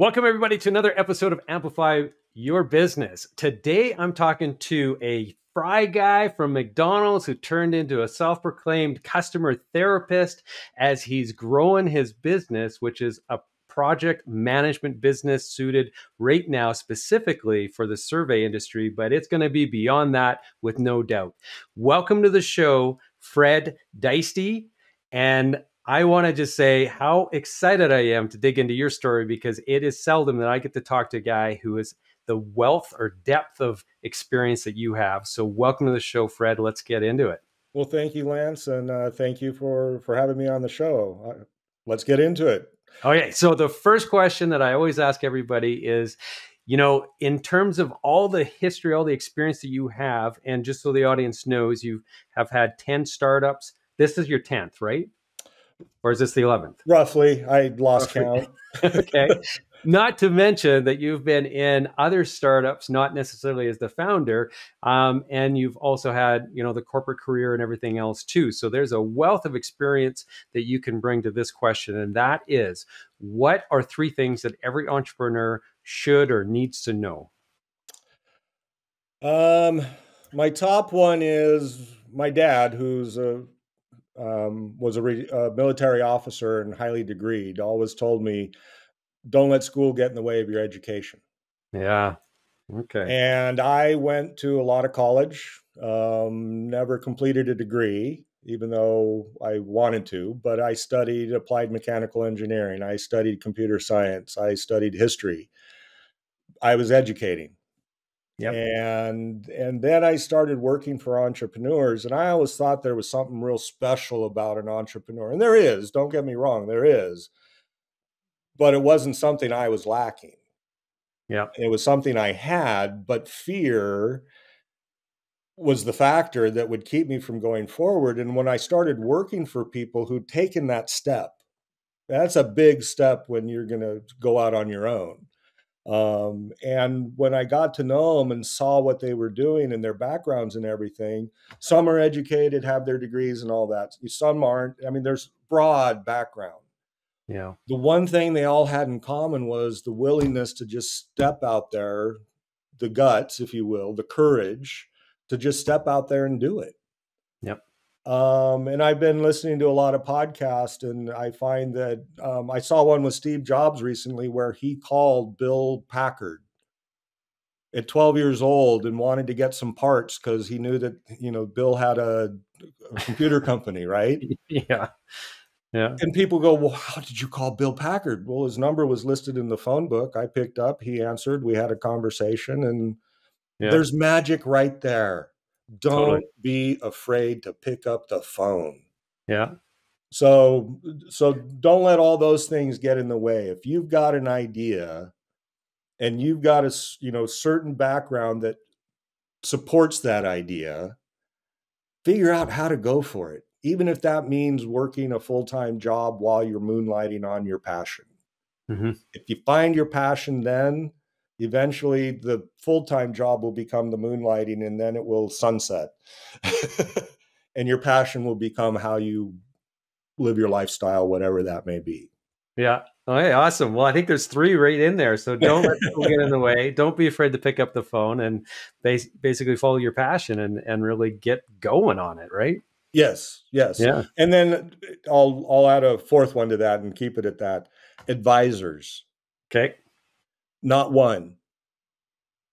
Welcome, everybody, to another episode of Amplify Your Business. Today, I'm talking to a fry guy from McDonald's who turned into a self-proclaimed customer therapist as he's growing his business, which is a project management business suited right now specifically for the survey industry, but it's going to be beyond that with no doubt. Welcome to the show, Fred Dyste. And I want to just say how excited I am to dig into your story, because it is seldom that I get to talk to a guy who is the wealth or depth of experience that you have. So welcome to the show, Fred. Let's get into it. Well, thank you, Lance, and thank you for having me on the show. Let's get into it. Okay, so the first question that I always ask everybody is, in terms of all the history, all the experience that you have, and just so the audience knows, you have had 10 startups. This is your 10th, right? Or is this the 11th? Roughly. I lost count. Okay. Not to mention that you've been in other startups, not necessarily as the founder, and you've also had, the corporate career and everything else too. So there's a wealth of experience that you can bring to this question, and that is, what are three things that every entrepreneur should or needs to know? My top one is my dad, who's was a military officer and highly degreed, always told me, don't let school get in the way of your education. Yeah. Okay. And I went to a lot of college, never completed a degree, even though I wanted to, but I studied applied mechanical engineering. I studied computer science. I studied history. I was educating. Yep. And then I started working for entrepreneurs, and I always thought there was something real special about an entrepreneur. And there is, don't get me wrong, there is. But it wasn't something I was lacking. Yeah. It was something I had, but fear was the factor that would keep me from going forward. And when I started working for people who'd taken that step, that's a big step when you're going to go out on your own. And when I got to know them and saw what they were doing and their backgrounds and everything, some are educated, have their degrees and all that. Some aren't. I mean, there's broad background. Yeah. The one thing they all had in common was the willingness to just step out there, the guts, if you will, the courage to just step out there and do it. Yep. And I've been listening to a lot of podcasts, and I find that I saw one with Steve Jobs recently where he called Bill Packard at 12 years old and wanted to get some parts because he knew that, Bill had a computer company, right? Yeah. Yeah. And people go, well, how did you call Bill Packard? Well, his number was listed in the phone book. I picked up, he answered, we had a conversation, and there's magic right there. Don't be afraid to pick up the phone. Yeah. So don't let all those things get in the way. If you've got an idea and you've got a, certain background that supports that idea, figure out how to go for it. Even if that means working a full-time job while you're moonlighting on your passion. Mm-hmm. If you find your passion, then eventually the full-time job will become the moonlighting, and then it will sunset. And your passion will become how you live your lifestyle, whatever that may be. Yeah. Okay, awesome. Well, I think there's three right in there. So don't let people get in the way. Don't be afraid to pick up the phone and basically follow your passion and really get going on it, right? Yes. Yeah. And then I'll add a fourth one to that and keep it at that. Advisors. Okay. Not one.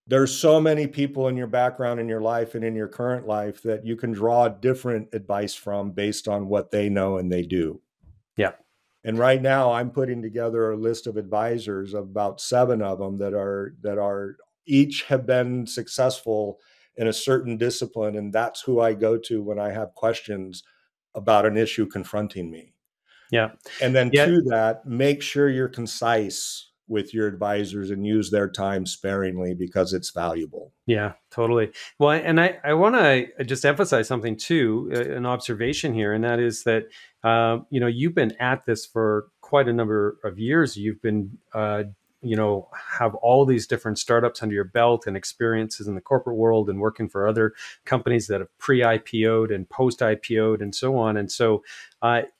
There's so many people in your background, in your life, and in your current life that you can draw different advice from based on what they know and they do. Yeah. And right now I'm putting together a list of advisors, of about 7 of them that are each have been successful in a certain discipline. And that's who I go to when I have questions about an issue confronting me. Yeah. And then to that, make sure you're concise with your advisors and use their time sparingly, because it's valuable. Yeah, totally. Well, and I want to just emphasize something too, an observation here, and that is that, you've been at this for quite a number of years. You've been, have all these different startups under your belt and experiences in the corporate world and working for other companies that have pre-IPO'd and post-IPO'd and so on. And so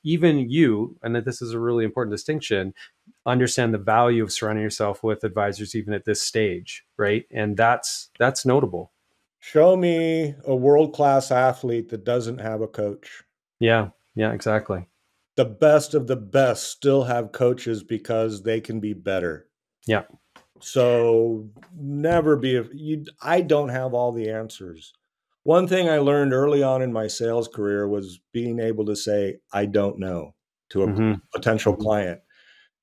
even you, and that this is a really important distinction, understand the value of surrounding yourself with advisors even at this stage, right? And that's notable. Show me a world-class athlete that doesn't have a coach. Yeah, yeah, exactly. The best of the best still have coaches because they can be better. Yeah. So never I don't have all the answers. One thing I learned early on in my sales career was being able to say, I don't know, to a Mm-hmm. potential Mm-hmm. client.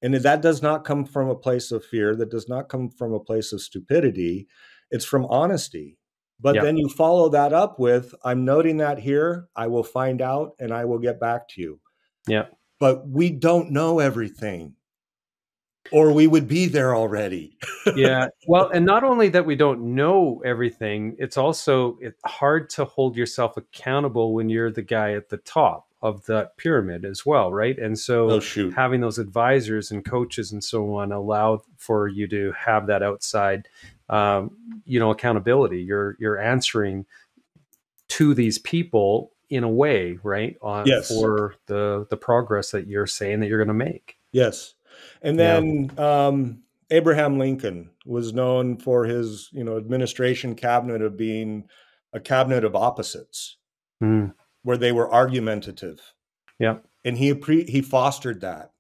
And that does not come from a place of fear. That does not come from a place of stupidity. It's from honesty. But Yeah. then you follow that up with, I'm noting that here. I will find out and I will get back to you. Yeah. But we don't know everything, or we would be there already. Yeah. Well, and not only that we don't know everything, it's also hard to hold yourself accountable when you're the guy at the top of that pyramid as well, right? And Oh, so shoot. having those advisors and coaches and so on allow for you to have that outside, accountability. You're answering to these people in a way, right? Yes. For the progress that you're saying that you're going to make. Yes. And Yeah. then Abraham Lincoln was known for his, administration cabinet of being a cabinet of opposites, Mm. where they were argumentative, Yeah. and he fostered that.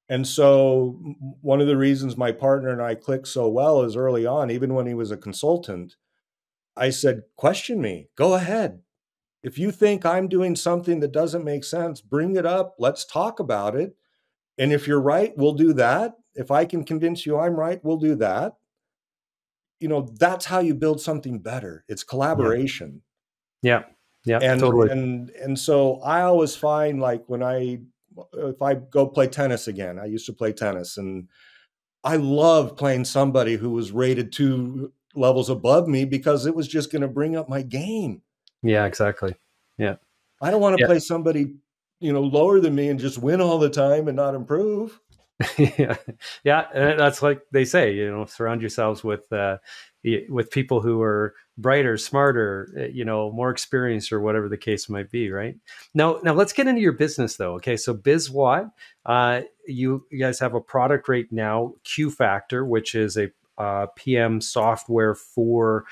And so one of the reasons my partner and I clicked so well is early on, even when he was a consultant, I said, question me, go ahead. If you think I'm doing something that doesn't make sense, bring it up. Let's talk about it. And if you're right, we'll do that. If I can convince you I'm right, we'll do that. That's how you build something better. It's Yeah. collaboration. Yeah. Yeah. And Totally. and so I always find, like, if I go play tennis again, I used to play tennis, and I love playing somebody who was rated 2 levels above me because it was just going to bring up my game. Yeah, exactly. Yeah. I don't want to Yeah. play somebody, lower than me and just win all the time and not improve. Yeah. Yeah. And that's like they say, surround yourselves with people who are brighter, smarter, more experienced, or whatever the case might be. Right. Now let's get into your business though. Okay. So BizWatt, you guys have a product right now, QFactor, which is a PM software for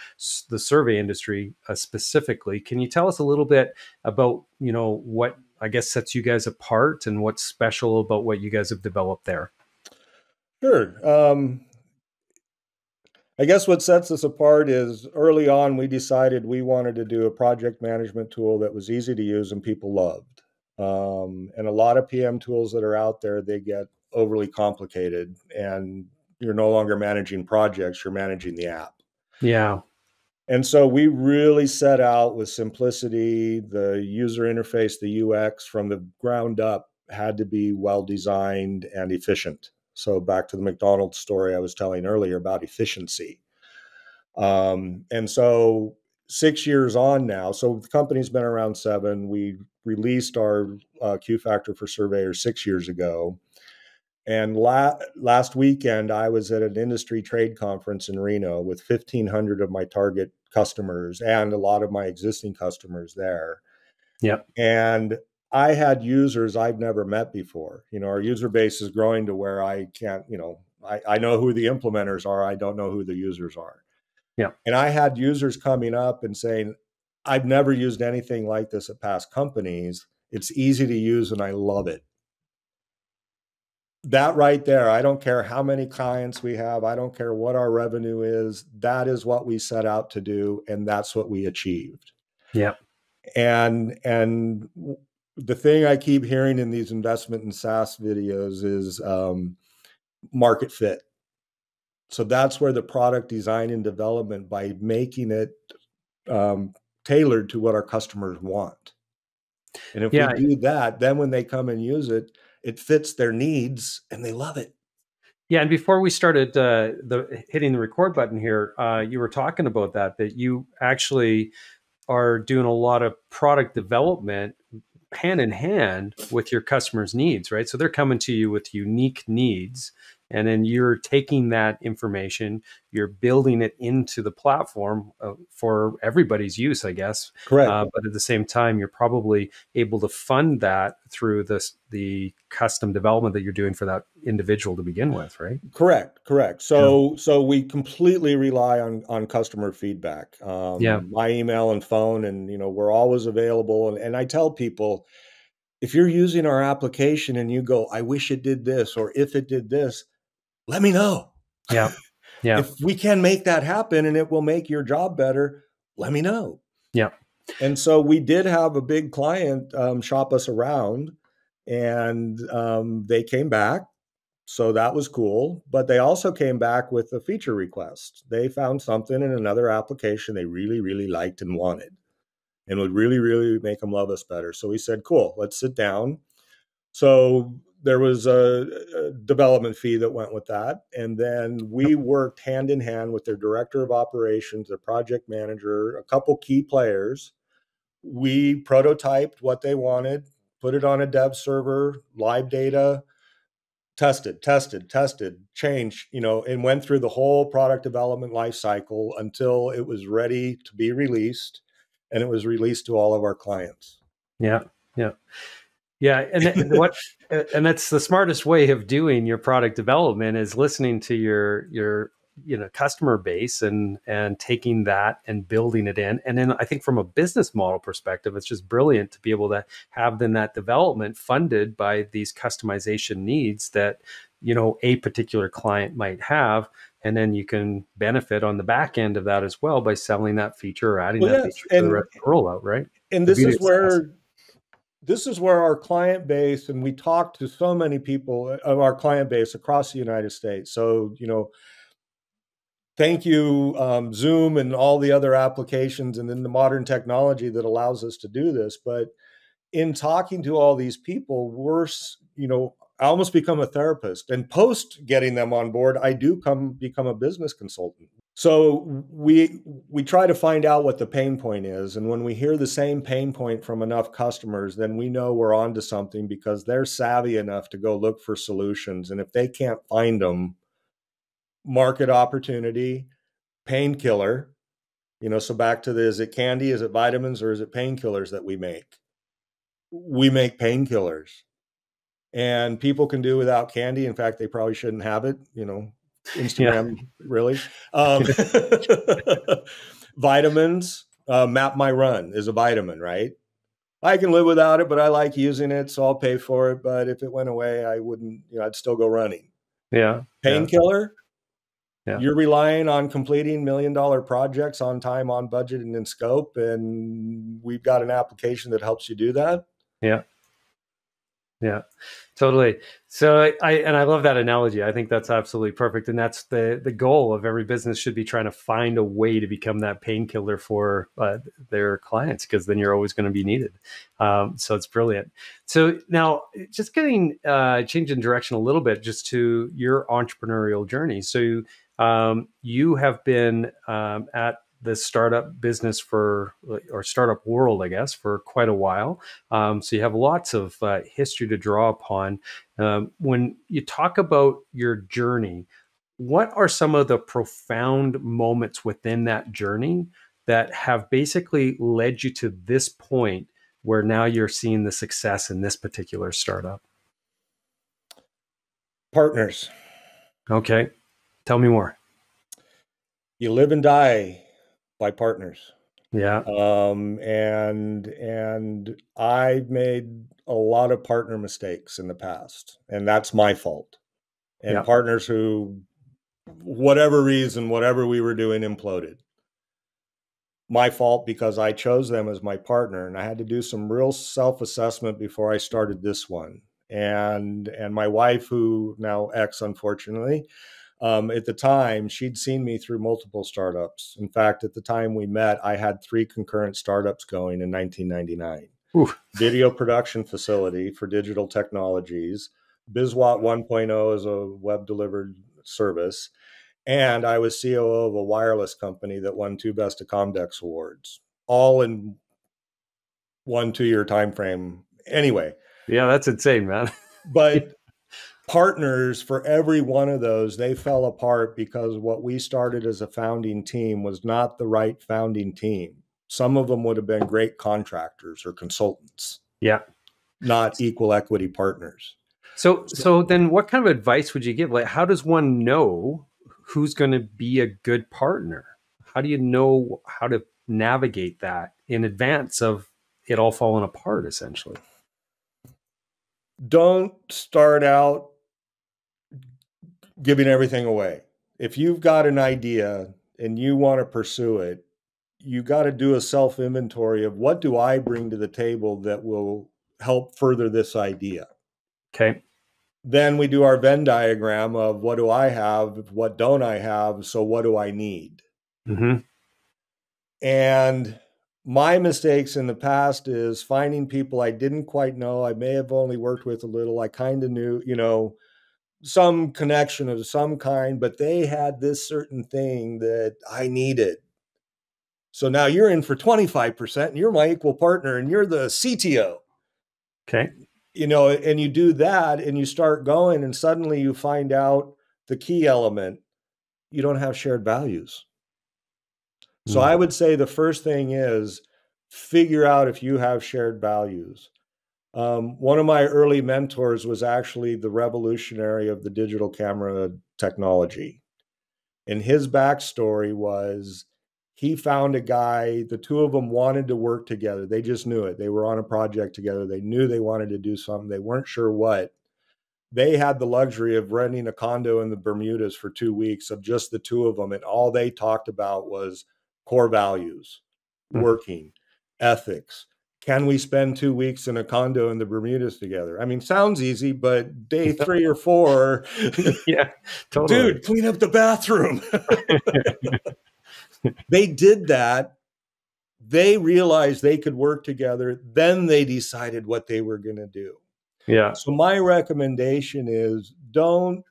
the survey industry specifically. Can you tell us a little bit about, what I guess sets you guys apart and what's special about what you guys have developed there? Sure. I guess what sets us apart is early on, we decided we wanted to do a project management tool that was easy to use and people loved. And a lot of PM tools that are out there, they get overly complicated, and you're no longer managing projects, you're managing the app. Yeah. And so we really set out with simplicity. The user interface, the UX from the ground up had to be well designed and efficient. So back to the McDonald's story I was telling earlier about efficiency. And so 6 years on now, so the company's been around 7. We released our QFactor for Surveyors 6 years ago. And last weekend, I was at an industry trade conference in Reno with 1,500 of my target customers and a lot of my existing customers there. Yep. And I had users I've never met before. Our user base is growing to where I can't, I know who the implementers are. I don't know who the users are. Yeah. And I had users coming up and saying, I've never used anything like this at past companies. It's easy to use and I love it. That right there, I don't care how many clients we have. I don't care what our revenue is. That is what we set out to do. And that's what we achieved. Yeah. And the thing I keep hearing in these investment in SaaS videos is market fit. So that's where the product design and development, by making it tailored to what our customers want. And if we Yeah. do that, then when they come and use it, it fits their needs and they love it. Yeah. And before we started hitting the record button here, you were talking about that you actually are doing a lot of product development hand in hand with your customers' needs, right? So they're coming to you with unique needs, And then you're taking that information, you're building it into the platform for everybody's use, I guess. Correct. But at the same time, you're probably able to fund that through the custom development that you're doing for that individual to begin with, right? Correct. Yeah. So we completely rely on customer feedback. Yeah. My email and phone, and we're always available. And I tell people, if you're using our application and you go, I wish it did this, or if it did this, let me know. Yeah. Yeah. If we can make that happen and it will make your job better, let me know. Yeah. And so we did have a big client shop us around, and they came back. So that was cool. But they also came back with a feature request. They found something in another application they really, really liked and wanted, and would really, really make them love us better. So we said, cool, let's sit down. So there was a development fee that went with that. And then we worked hand in hand with their director of operations, their project manager, a couple key players. We prototyped what they wanted, put it on a dev server, live data, tested, changed, and went through the whole product development life cycle until it was ready to be released. And it was released to all of our clients. Yeah. Yeah. Yeah, and that's the smartest way of doing your product development is listening to your customer base and taking that and building it in. And then I think from a business model perspective, it's just brilliant to be able to have then that development funded by these customization needs that a particular client might have. And then you can benefit on the back end of that as well by selling that feature or adding Well, that yes, feature to the rest of the rollout, right? and The beauty of SaaS. this is where our client base, and we talk to so many people of our client base across the United States. So, thank you, Zoom and all the other applications and then the modern technology that allows us to do this. But in talking to all these people, I almost become a therapist. And post getting them on board, I do become a business consultant. So we try to find out what the pain point is. And when we hear the same pain point from enough customers, then we know we're onto something because they're savvy enough to go look for solutions. And if they can't find them, market opportunity, painkiller, so back to is it candy, is it vitamins, or is it painkillers that we make? We make painkillers. And people can do without candy. In fact, they probably shouldn't have it, Instagram, Yeah. really. Vitamins, Map My Run is a vitamin, right? I can live without it, but I like using it, so I'll pay for it. But if it went away, I wouldn't, I'd still go running. Yeah. Painkiller, Yeah. you're relying on completing $1 million projects on time, on budget, and in scope. And we've got an application that helps you do that. Yeah. Yeah, totally. So I love that analogy. I think that's absolutely perfect. And that's the goal of every business should be trying to find a way to become that painkiller for their clients, because then you're always going to be needed. So it's brilliant. So now just getting changing direction a little bit just to your entrepreneurial journey. So you have been at the startup business or startup world, I guess, for quite a while. So you have lots of history to draw upon. When you talk about your journey, what are some of the profound moments within that journey that have basically led you to this point where now you're seeing the success in this particular startup? Partners. Okay. Tell me more. You live and die by partners. Yeah. And I've made a lot of partner mistakes in the past, and that's my fault. And Yeah. partners who, whatever reason, whatever we were doing, imploded. My fault because I chose them as my partner, and I had to do some real self-assessment before I started this one. And my wife, who now ex, unfortunately, at the time, she'd seen me through multiple startups. In fact, at the time we met, I had 3 concurrent startups going in 1999. Ooh. Video production facility for digital technologies, BizWatt 1.0 is a web delivered service, and I was COO of a wireless company that won 2 Best of Comdex awards, all in 1 2-year time frame. Anyway. Yeah, that's insane, man. But partners for every one of those, they fell apart because what we started as a founding team was not the right founding team. Some of them would have been great contractors or consultants, Yeah. not equal equity partners. So then what kind of advice would you give? Like, how does one know who's going to be a good partner? How do you know how to navigate that in advance of it all falling apart, essentially? Don't start out giving everything away. If you've got an idea and you want to pursue it, you got to do a self inventory of what do I bring to the table that will help further this idea. Okay. Then we do our Venn diagram of what do I have, what don't I have, so what do I need? Mm-hmm. And my mistakes in the past is finding people I didn't quite know. I may have only worked with a little. I kind of knew, some connection of some kind, but they had this certain thing that I needed. So now you're in for 25% and you're my equal partner and you're the CTO. Okay. And you do that and you start going and suddenly you find out the key element, you don't have shared values. So I would say the first thing is figure out if you have shared values. One of my early mentors was actually the revolutionary of the digital camera technology. And his backstory was he found a guy, the two of them wanted to work together. They just knew it. They were on a project together. They knew they wanted to do something. They weren't sure what. They had the luxury of renting a condo in the Bermudas for 2 weeks of just the two of them. And all they talked about was core values, working, ethics. Can we spend 2 weeks in a condo in the Bermudas together? I mean, sounds easy, but day 3 or 4, Yeah, totally. dude, clean up the bathroom. They did that. They realized they could work together. Then they decided what they were going to do. Yeah. So my recommendation is don't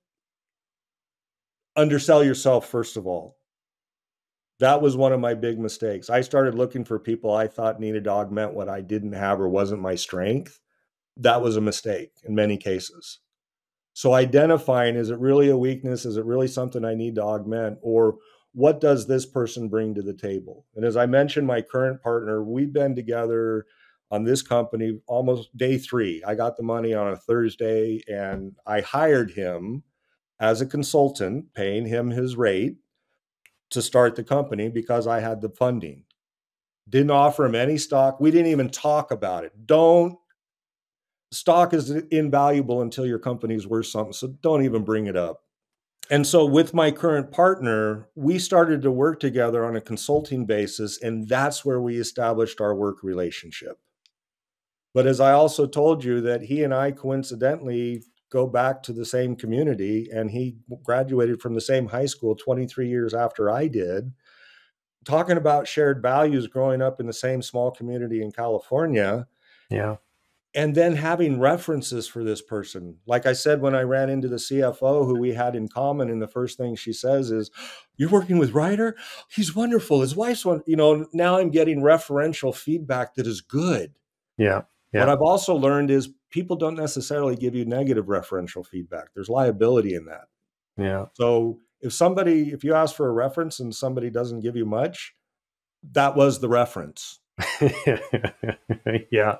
undersell yourself, first of all. That was one of my big mistakes. I started looking for people I thought needed to augment what I didn't have or wasn't my strength. That was a mistake in many cases. So identifying, is it really a weakness? Is it really something I need to augment? Or what does this person bring to the table? And as I mentioned, my current partner, we've been together on this company almost day 3. I got the money on a Thursday and I hired him as a consultant, paying him his rate to start the company because I had the funding. Didn't offer him any stock. We didn't even talk about it. Stock is invaluable until your company's worth something. So don't even bring it up. And so with my current partner, we started to work together on a consulting basis, and that's where we established our work relationship. But as I also told you, that he and I coincidentally go back to the same community, and he graduated from the same high school 23 years after I did. Talking about shared values, growing up in the same small community in California. Yeah. And then having references for this person. Like I said, when I ran into the CFO who we had in common, and the first thing she says is, "You're working with Ryder? He's wonderful. His wife's one." Now I'm getting referential feedback that is good. Yeah. Yeah. What I've also learned is people don't necessarily give you negative referential feedback. There's liability in that. Yeah. So if you ask for a reference and somebody doesn't give you much, that was the reference. Yeah.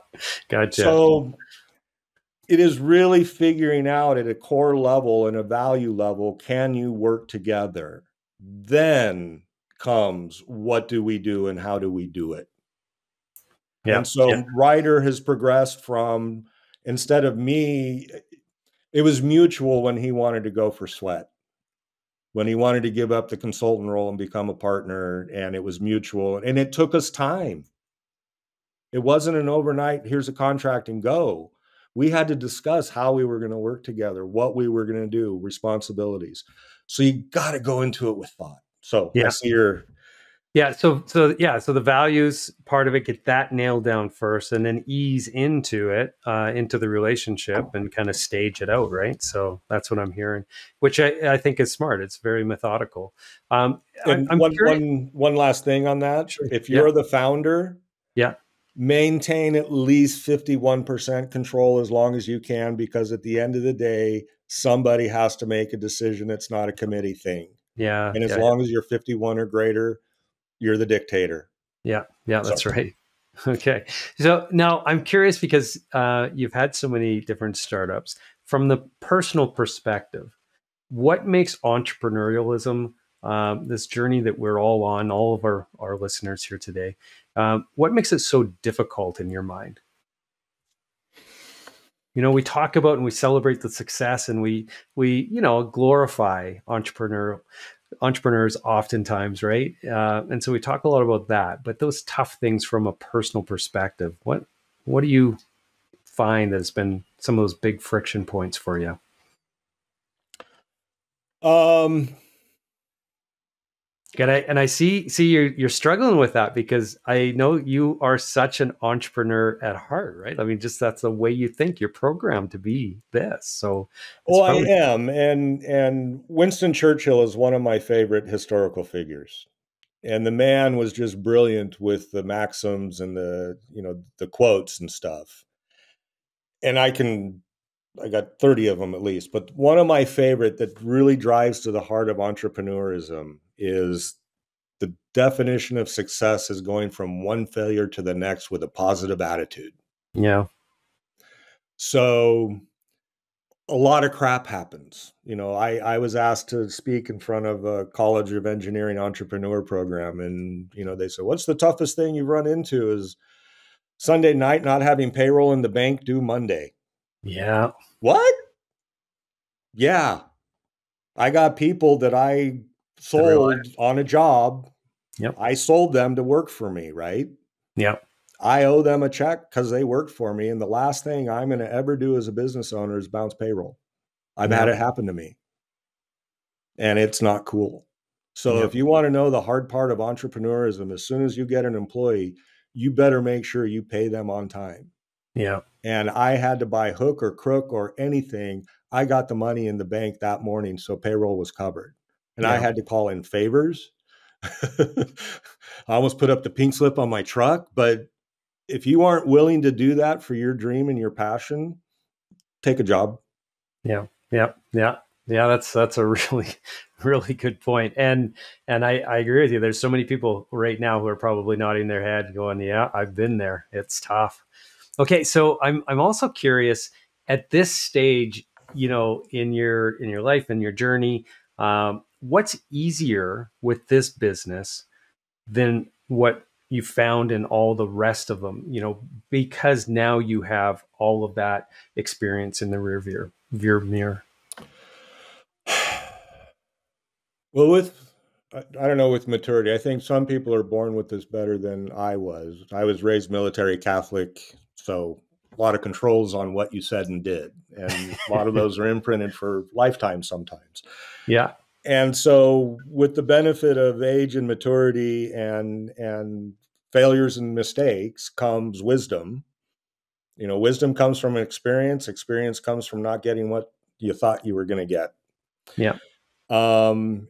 Gotcha. So it is really figuring out at a core level and a value level, can you work together? Then comes, what do we do and how do we do it? Yeah. And so Ryder has progressed from, instead of me, it was mutual when he wanted to go for sweat, when he wanted to give up the consultant role and become a partner, and it was mutual. And it took us time. It wasn't an overnight, here's a contract and go. We had to discuss how we were going to work together, what we were going to do, responsibilities. So you got to go into it with thought. So Yeah. I see your... Yeah. So the values part of it, get that nailed down first, and then ease into it, into the relationship, and kind of stage it out. Right. So that's what I'm hearing, which I think is smart. It's very methodical. And I'm one last thing on that. Sure. If you're the founder, maintain at least 51% control as long as you can, because at the end of the day, somebody has to make a decision. It's not a committee thing. Yeah. And as Yeah. long as you're 51 or greater, you're the dictator. Yeah. Yeah. So, That's right. Okay. So now I'm curious because you've had so many different startups. From the personal perspective, what makes entrepreneurialism, this journey that we're all on, all of our listeners here today, what makes it so difficult in your mind? We talk about and we celebrate the success, and we glorify entrepreneurs oftentimes, right? And so we talk a lot about that, but those tough things from a personal perspective, what do you find that has been some of those big friction points for you? um, And I see you're struggling with that because I know you are such an entrepreneur at heart, right? I mean, just that's the way you think. You're programmed to be this. So it's well, I probably am. And Winston Churchill is one of my favorite historical figures. And the man was just brilliant with the maxims and the quotes and stuff. And I got 30 of them at least, but one of my favorite that really drives to the heart of entrepreneurism is the definition of success is going from one failure to the next with a positive attitude. yeah. So a lot of crap happens. I was asked to speak in front of a College of Engineering entrepreneur program. And, they said, what's the toughest thing you've run into is Sunday night, not having payroll in the bank due Monday. Yeah. What? Yeah. I got people that I Every sold on a job. Yep. I sold them to work for me, right? Yep. I owe them a check because they worked for me. And the last thing I'm going to ever do as a business owner is bounce payroll. I've had Yep. it happen to me, and it's not cool. So Yep. if you want to know the hard part of entrepreneurism, as soon as you get an employee, you better make sure you pay them on time. Yep. And I had to buy hook or crook or anything. I got the money in the bank that morning, so payroll was covered. And I Yep. had to call in favors. I almost put up the pink slip on my truck. But if you aren't willing to do that for your dream and your passion, take a job. Yeah. Yeah. Yeah. Yeah. That's a really, really good point. And I agree with you. There's so many people right now who are probably nodding their head going, yeah, I've been there. It's tough. Okay. So I'm also curious at this stage, in your life and your journey, what's easier with this business than what you found in all the rest of them, because now you have all of that experience in the rear mirror. Well, I don't know, with maturity, I think some people are born with this better than I was. I was raised military Catholic, so a lot of controls on what you said and did. And a lot of those are imprinted for lifetimes sometimes. Yeah. And so with the benefit of age and maturity and failures and mistakes comes wisdom. Wisdom comes from experience. Experience comes from not getting what you thought you were going to get. Yeah. Um,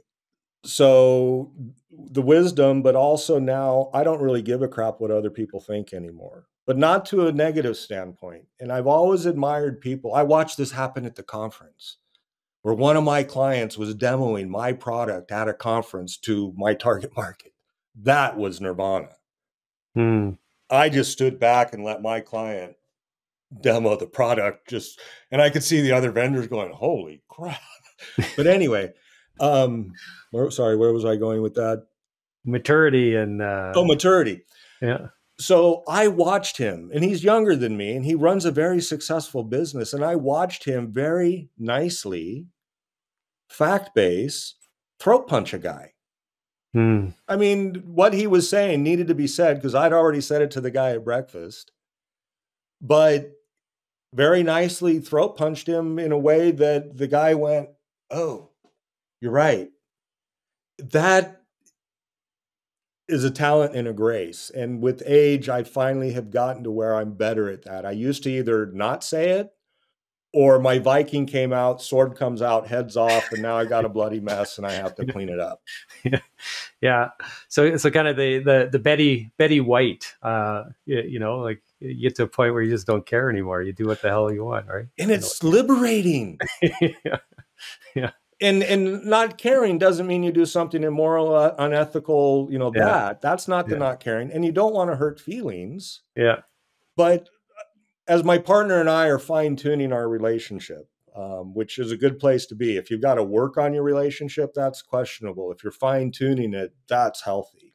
so the wisdom, but also now I don't really give a crap what other people think anymore, but not to a negative standpoint. And I've always admired people. I watched this happen at the conference where one of my clients was demoing my product at a conference to my target market. That was nirvana. Mm. I just stood back and let my client demo the product, and I could see the other vendors going, holy crap. But anyway, where was I going with that? Maturity and Maturity. yeah. So I watched him, and he's younger than me, and he runs a very successful business. And I watched him very nicely, fact-based, throat punch a guy. Mm. I mean, what he was saying needed to be said because I'd already said it to the guy at breakfast, but very nicely throat punched him in a way that the guy went, oh, you're right. That is a talent and a grace. And with age, I finally have gotten to where I'm better at that. I used to either not say it or my Viking came out, sword comes out, heads off, and now I got a bloody mess and I have to clean it up. Yeah. So kind of the Betty White, like you get to a point where you just don't care anymore. You do what the hell you want, right? And it's liberating. Yeah. Yeah. And not caring doesn't mean you do something immoral, unethical, that's not the not caring. And you don't want to hurt feelings. Yeah. But as my partner and I are fine tuning our relationship, which is a good place to be. If you've got to work on your relationship, that's questionable. If you're fine tuning it, that's healthy.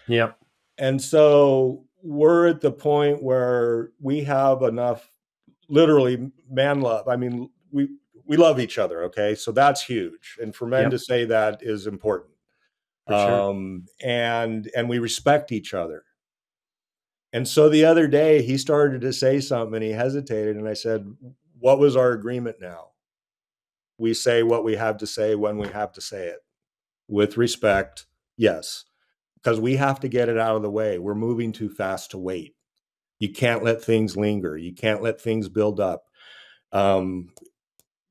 Yeah. And so we're at the point where we have enough, literally, man love. I mean, we love each other. Okay. So that's huge. And for men to say that is important. For sure. And we respect each other. And so the other day he started to say something and he hesitated. And I said, what was our agreement now? We say what we have to say when we have to say it with respect. Yes. Because we have to get it out of the way. We're moving too fast to wait. You can't let things linger. You can't let things build up.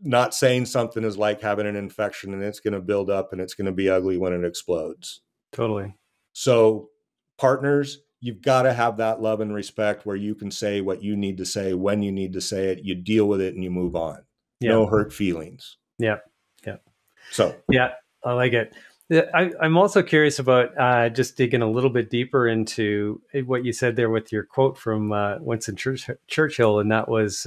Not saying something is like having an infection and it's going to build up and it's going to be ugly when it explodes. Totally. So partners, you've got to have that love and respect where you can say what you need to say when you need to say it. You deal with it and you move on. Yeah. No hurt feelings. Yeah. Yeah. So, yeah, I like it. I'm also curious about just digging a little bit deeper into what you said there with your quote from Winston Churchill. And that was,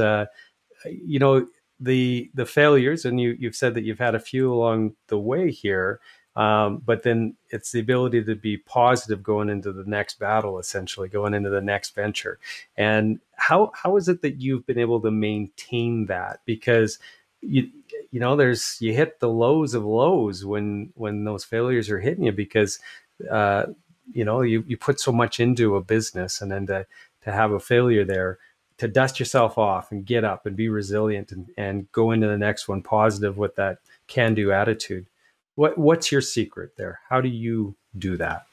the failures, and you've said that you've had a few along the way here, but then it's the ability to be positive going into the next battle, essentially going into the next venture. And how is it that you've been able to maintain that? Because you hit the lows of lows when those failures are hitting you, because you put so much into a business, and then to have a failure there, to dust yourself off and get up and be resilient and go into the next one positive with that can-do attitude. What's your secret there? How do you do that?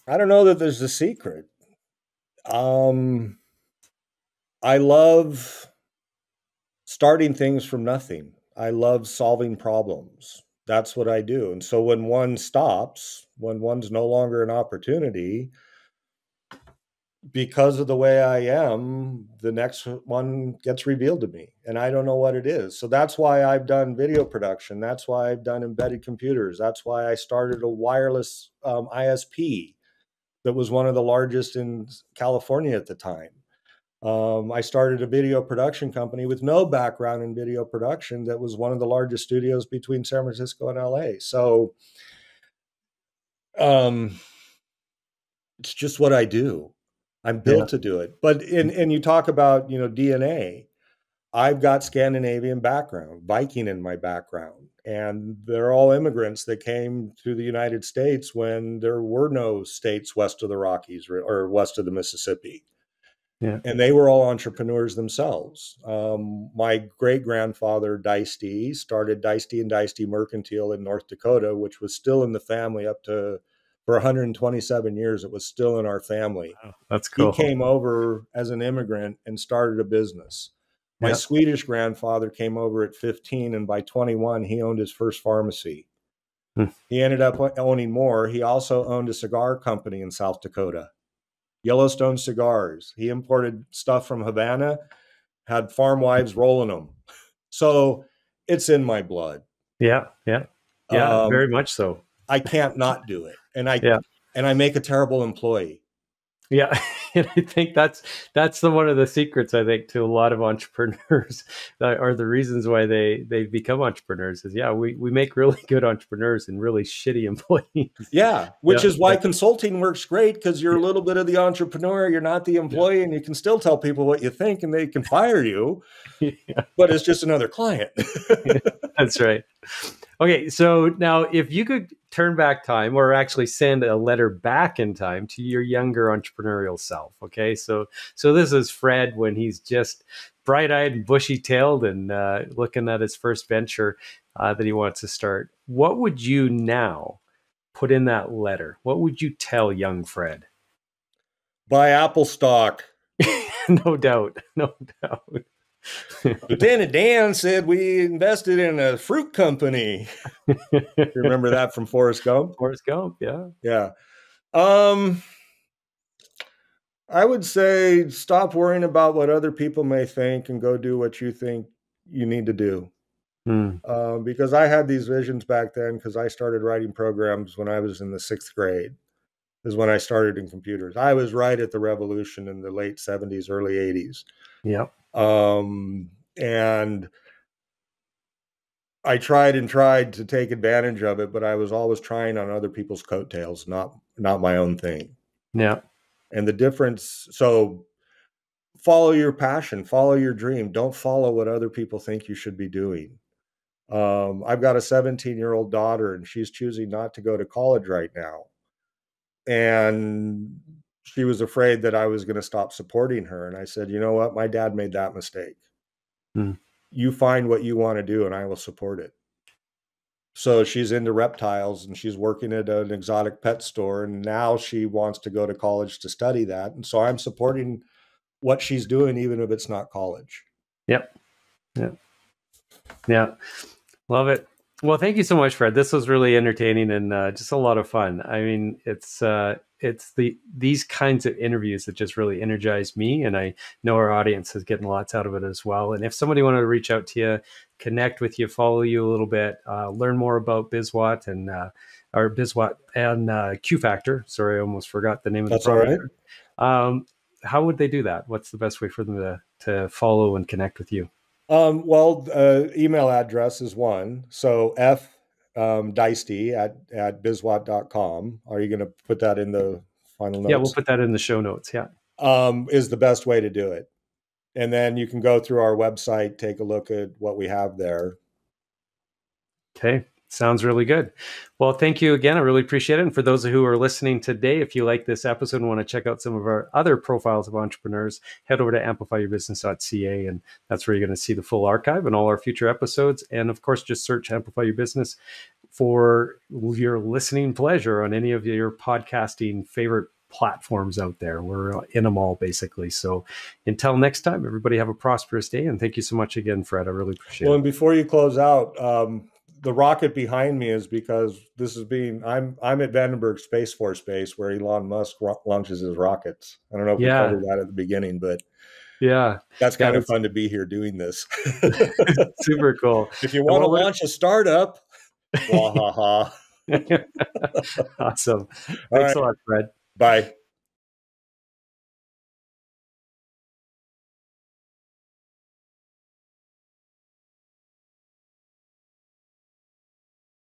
I don't know that there's a secret. I love starting things from nothing. I love solving problems. That's what I do. And so when one stops, when one's no longer an opportunity, because of the way I am, the next one gets revealed to me and I don't know what it is. So that's why I've done video production. That's why I've done embedded computers. That's why I started a wireless ISP that was one of the largest in California at the time. I started a video production company with no background in video production that was one of the largest studios between San Francisco and LA. So it's just what I do. I'm built to do it. But and you talk about, DNA. I've got Scandinavian background, Viking in my background, and they're all immigrants that came to the United States when there were no states west of the Rockies or west of the Mississippi. Yeah. And they were all entrepreneurs themselves. My great-grandfather, Dyste, started Dyste and Dyste Mercantile in North Dakota, which was still in the family for 127 years. It was still in our family. Wow, that's cool. He came over as an immigrant and started a business. My Swedish grandfather came over at 15, and by 21, he owned his first pharmacy. He ended up owning more. He also owned a cigar company in South Dakota, Yellowstone Cigars. He imported stuff from Havana, had farm wives rolling them. So it's in my blood. Yeah, very much so. I can't not do it. And I make a terrible employee. Yeah. And I think that's one of the secrets, I think, to a lot of entrepreneurs, that are the reasons why they become entrepreneurs is, we make really good entrepreneurs and really shitty employees. Yeah. Which is why consulting works great, because you're a little bit of the entrepreneur. You're not the employee, and you can still tell people what you think and they can fire you, but it's just another client. That's right. Okay, so now if you could turn back time, or actually send a letter back in time to your younger entrepreneurial self, okay? So this is Fred when he's just bright-eyed and bushy-tailed and looking at his first venture that he wants to start. What would you now put in that letter? What would you tell young Fred? Buy Apple stock. No doubt. No doubt. Lieutenant Dan said we invested in a fruit company. Remember that from Forrest Gump? Forrest Gump, yeah. Yeah. I would say stop worrying about what other people may think and go do what you think you need to do. Because I had these visions back then, because I started writing programs when I was in the 6th grade, is when I started in computers. I was right at the revolution in the late 70s, early 80s. Yep. And I tried to take advantage of it, but I was always trying on other people's coattails, not my own thing. Yeah. And the difference, so follow your passion, follow your dream. Don't follow what other people think you should be doing. I've got a 17-year-old daughter, and she's choosing not to go to college right now. And she was afraid that I was going to stop supporting her. And I said, you know what? My dad made that mistake. You find what you want to do, and I will support it. So she's into reptiles, and she's working at an exotic pet store. And now she wants to go to college to study that. And so I'm supporting what she's doing, even if it's not college. Yep. Yeah. Love it. Well, thank you so much, Fred. This was really entertaining and just a lot of fun. I mean, it's these kinds of interviews that just really energize me, and I know our audience is getting lots out of it as well. And if somebody wanted to reach out to you, connect with you, follow you a little bit, learn more about BizWatt and or BizWatt and QFactor. Sorry, I almost forgot the name of the product. All right. How would they do that? What's the best way for them to follow and connect with you? Email address is one. So Dyste at bizwatt.com. Are you going to put that in the final notes? Yeah, we'll put that in the show notes. Yeah. Is the best way to do it. And then you can go through our website, take a look at what we have there. Okay. Sounds really good. Well, thank you again. I really appreciate it. And for those who are listening today, if you like this episode and want to check out some of our other profiles of entrepreneurs, head over to amplifyyourbusiness.ca. And that's where you're going to see the full archive and all our future episodes. And of course, just search Amplify Your Business for your listening pleasure on any of your podcasting favorite platforms out there. We're in them all, basically. So until next time, everybody have a prosperous day. And thank you so much again, Fred. I really appreciate it. Well, and before you close out, the rocket behind me is because I'm at Vandenberg Space Force Base, where Elon Musk launches his rockets. I don't know if we covered that at the beginning, but that's kind of fun to be here doing this. Super cool. If you want to launch a startup, wahaha. Awesome. Thanks a lot, Fred. Bye.